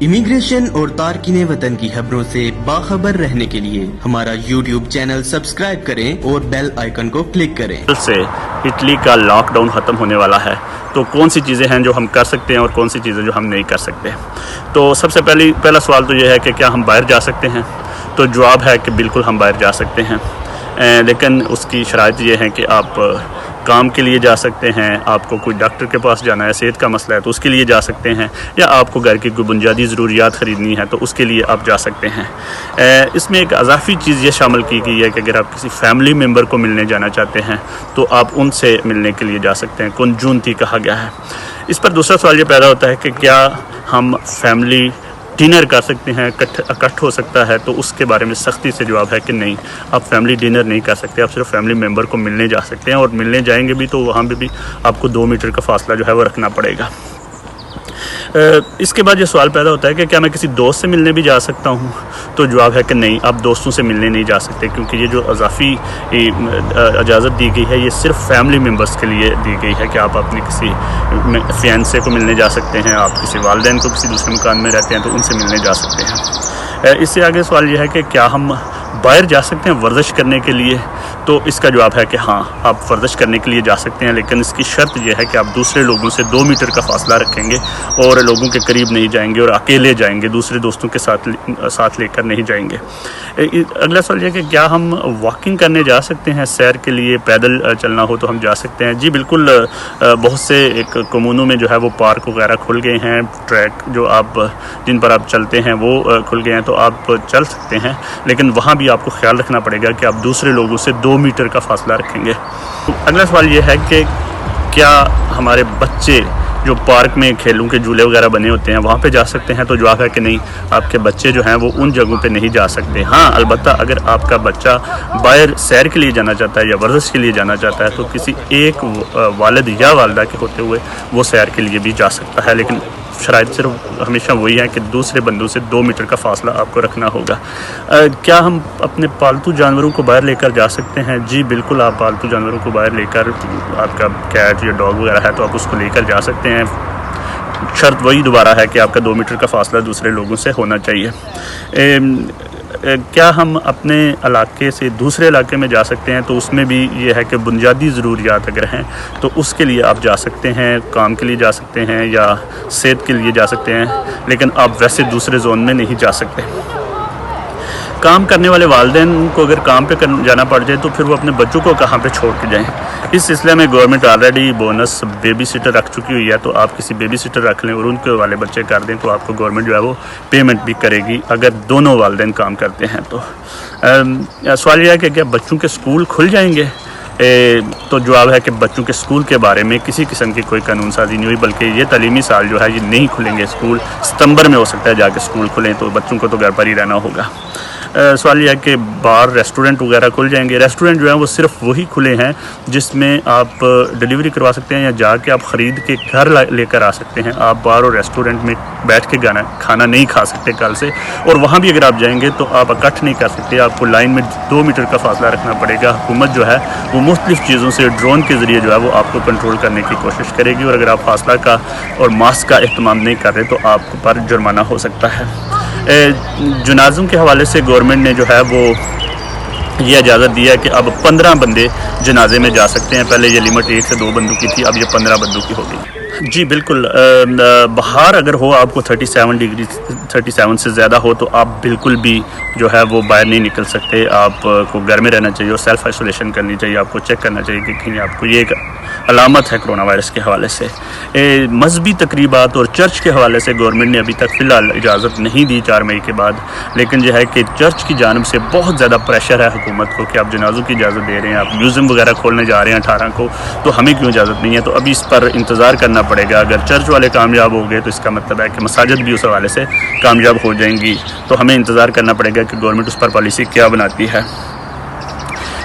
Immigration और तारकीन वतन की खबरों से बाखबर रहने के लिए हमारा YouTube चैनल सब्सक्राइब करें और बेल आइकन को क्लिक करें। से इटली का लॉकडाउन ख़त्म होने वाला है, तो कौन सी चीज़ें हैं जो हम कर सकते हैं और कौन सी चीज़ें जो हम नहीं कर सकते। तो सबसे पहला सवाल तो ये है कि क्या हम बाहर जा सकते हैं। तो जवाब है कि बिल्कुल हम बाहर जा सकते हैं, लेकिन उसकी शराइत ये है कि आप काम के लिए जा सकते हैं, आपको कोई डॉक्टर के पास जाना है, सेहत का मसला है तो उसके लिए जा सकते हैं, या आपको घर की कोई बुनियादी ज़रूरियात ख़रीदनी है तो उसके लिए आप जा सकते हैं। इसमें एक अजाफी चीज़ ये शामिल की गई है कि अगर आप किसी फैमिली मेम्बर को मिलने जाना चाहते हैं तो आप उनसे मिलने के लिए जा सकते हैं, कुंजूनती कहा गया है। इस पर दूसरा सवाल ये पैदा होता है कि क्या हम फैमिली डिनर कर सकते हैं, इकट्ठ हो सकता है। तो उसके बारे में सख्ती से जवाब है कि नहीं, आप फैमिली डिनर नहीं कर सकते, आप सिर्फ फैमिली मेम्बर को मिलने जा सकते हैं, और मिलने जाएंगे भी तो वहाँ पे भी आपको 2 मीटर का फासला जो है वो रखना पड़ेगा। इसके बाद ये सवाल पैदा होता है कि क्या मैं किसी दोस्त से मिलने भी जा सकता हूँ। तो जवाब है कि नहीं, आप दोस्तों से मिलने नहीं जा सकते, क्योंकि ये जो अजाफी इजाज़त दी गई है ये सिर्फ फैमिली मेम्बर्स के लिए दी गई है कि आप अपने किसी फियांसे को मिलने जा सकते हैं, आप किसी वालिदैन को किसी दूसरे मकान में रहते हैं तो उनसे मिलने जा सकते हैं। इससे आगे सवाल यह है कि क्या हम बाहर जा सकते हैं वर्जिश करने के लिए। तो इसका जवाब है कि हाँ, आप वर्जिश करने के लिए जा सकते हैं, लेकिन इसकी शर्त यह है कि आप दूसरे लोगों से 2 मीटर का फासला रखेंगे और लोगों के करीब नहीं जाएंगे और अकेले जाएंगे, दूसरे दोस्तों के साथ लेकर नहीं जाएंगे। अगला सवाल यह कि क्या हम वॉकिंग करने जा सकते हैं, सैर के लिए पैदल चलना हो तो हम जा सकते हैं। जी बिल्कुल, बहुत से एक कम्यूनों में जो है वो पार्क वगैरह खुल गए हैं, ट्रैक जो जिन पर आप चलते हैं वो खुल गए हैं, तो आप चल सकते हैं, लेकिन वहाँ भी आपको ख्याल रखना पड़ेगा कि आप दूसरे लोगों से 2 मीटर का फासला रखेंगे। अगला सवाल ये है कि क्या हमारे बच्चे जो पार्क में खेलों के झूले वगैरह बने होते हैं वहाँ पे जा सकते हैं। तो जवाब है कि नहीं, आपके बच्चे जो हैं वो उन जगहों पे नहीं जा सकते। हाँ, अलबत्ता अगर आपका बच्चा बाहर सैर के लिए जाना चाहता है या वर्जिश के लिए जाना चाहता है तो किसी एक वालिद या वालिदा के होते हुए वो सैर के लिए भी जा सकता है, लेकिन शराइत सिर्फ हमेशा वही है कि दूसरे बंदों से 2 मीटर का फासला आपको रखना होगा। क्या हम अपने पालतू जानवरों को बाहर लेकर जा सकते हैं। जी बिल्कुल, आप पालतू जानवरों को बाहर लेकर, आपका कैट या डॉग वगैरह है तो आप उसको लेकर जा सकते हैं। शर्त वही दोबारा है कि आपका 2 मीटर का फासला दूसरे लोगों से होना चाहिए। क्या हम अपने इलाके से दूसरे इलाके में जा सकते हैं। तो उसमें भी ये है कि बुनियादी ज़रूरियात अगर हैं तो उसके लिए आप जा सकते हैं, काम के लिए जा सकते हैं या सेहत के लिए जा सकते हैं, लेकिन आप वैसे दूसरे जोन में नहीं जा सकते। काम करने वाले वालिदैन को अगर काम पे जाना पड़ जाए तो फिर वो अपने बच्चों को कहाँ पे छोड़ के जाएं। इस सिलसिले में government already bonus baby sitter रख चुकी हुई है, तो आप किसी बेबी सिटर रख लें और उनके वाले बच्चे कर दें तो आपको गवर्नमेंट जो है वो पेमेंट भी करेगी अगर दोनों वालिदैन काम करते हैं। तो सवाल यह है कि क्या बच्चों के स्कूल खुल जाएंगे। तो जवाब है कि बच्चों के स्कूल के बारे में किसी किस्म की कोई कानून साजी नहीं हुई, बल्कि ये तालीमी साल जो है ये नहीं खुलेंगे। स्कूल सितंबर में हो सकता है जाके स्कूल खुलें, तो बच्चों को तो घर पर ही रहना होगा। सवाल यह है कि बार रेस्टोरेंट वगैरह खुल जाएंगे। रेस्टोरेंट जो है वो सिर्फ वही खुले हैं जिसमें आप डिलीवरी करवा सकते हैं या जाके आप ख़रीद के घर लेकर आ सकते हैं। आप बार और रेस्टोरेंट में बैठ के खाना नहीं खा सकते कल से, और वहाँ भी अगर आप जाएंगे तो आप इकट्ठ नहीं कर सकते, आपको लाइन में 2 मीटर का फासला रखना पड़ेगा। हुकूमत जो है वो मुख्तलिफ़ चीज़ों से ड्रोन के ज़रिए जो है वो आपको कंट्रोल करने की कोशिश करेगी, और अगर आप फासला का और मास्क का एहतमाम नहीं कर रहे तो आप पर जुर्माना हो सकता है। जनाज़ों के हवाले से गवर्नमेंट ने जो है वो ये इजाज़त दी है कि अब 15 बंदे जनाजे में जा सकते हैं। पहले ये लिमिट 1 से 2 बंदों की थी, अब ये 15 बंदों की हो गई। जी बिल्कुल, बाहर अगर हो आपको 37 डिग्री 37 से ज़्यादा हो तो आप बिल्कुल भी जो है वो बाहर नहीं निकल सकते। आपको घर में रहना चाहिए और सेल्फ़ आइसोलेशन करनी चाहिए। आपको चेक करना चाहिए कि कहीं आपको ये एक अलामत है कोरोना वायरस के हवाले से। मजहबी तकरीबात और चर्च के हवाले से गवर्नमेंट ने अभी तक फ़िलहाल इजाज़त नहीं दी 4 मई के बाद, लेकिन यह है कि चर्च की जानिब से बहुत ज़्यादा प्रेशर है हुकूमत को कि आप जनाज़ों की इजाज़त दे रहे हैं, आप म्यूज़ियम वगैरह खोलने जा रहे हैं 18 को, तो हमें क्यों इजाज़त नहीं है। तो अभी इस पर इंतज़ार करना पड़ेगा। अगर चर्च वाले कामयाब हो गए तो इसका मतलब है कि मसाजिद भी उस हवाले से कामयाब हो जाएंगी, तो हमें इंतज़ार करना पड़ेगा कि गवर्नमेंट उस पर पॉलिसी क्या बनाती है।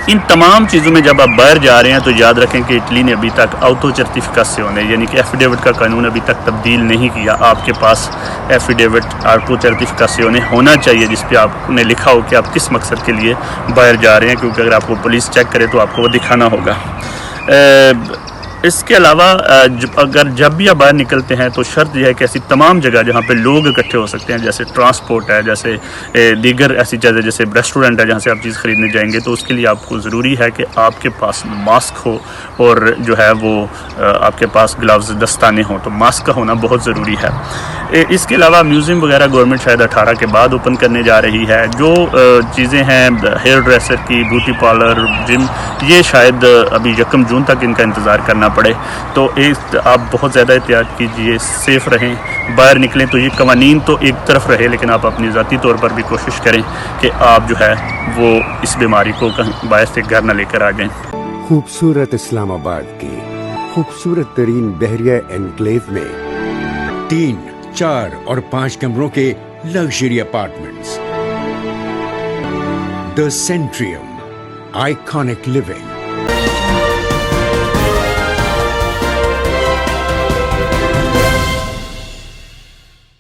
इन तमाम चीज़ों में जब आप बाहर जा रहे हैं तो याद रखें कि इटली ने अभी तक ऑटो सर्टिफिकेशन यानी कि एफिडेविट का कानून अभी तक तब्दील नहीं किया। आपके पास एफिडेविट ऑटो सर्टिफिकेशन होना चाहिए जिस पे आपने लिखा हो कि आप किस मकसद के लिए बाहर जा रहे हैं, क्योंकि अगर आपको पुलिस चेक करे तो आपको वो दिखाना होगा। اس کے علاوہ اگر جب بھی آپ باہر نکلتے ہیں تو شرط یہ ہے کہ ایسی تمام جگہ جہاں پہ لوگ اکٹھے ہو سکتے ہیں، جیسے ٹرانسپورٹ ہے، جیسے دیگر ایسی چیزیں، جیسے ریسٹورنٹ ہے جہاں سے آپ چیز خریدنے جائیں گے، تو اس کے لیے آپ کو ضروری ہے کہ آپ کے پاس ماسک ہو اور جو ہے وہ آپ کے پاس گلوز دستانے ہوں، تو ماسک کا ہونا بہت ضروری ہے۔ اس کے علاوہ میوزیم وغیرہ گورنمنٹ شاید 18 کے بعد اوپن کرنے جا رہی ہے۔ جو چیزیں ہیں ہیئر ڈریسر کی، بیوٹی پارلر، جم، یہ شاید ابھی 1 جون تک ان کا انتظار کرنا پڑے، تو آپ بہت زیادہ احتیاط کیجئے، سیف رہیں، باہر نکلیں تو یہ قوانین تو ایک طرف رہے، لیکن آپ اپنی ذاتی طور پر بھی کوشش کریں کہ آپ جو ہے وہ اس بیماری کو باہر سے گھر نہ لے کر آ جائیں۔ خوبصورت اسلام آباد کی خوبصورت ترین بحریہ انکلیو میں 3، 4 اور 5 کمروں کے لگژری اپارٹمنٹس، دی سینٹریم، آئیکانک لیونگ،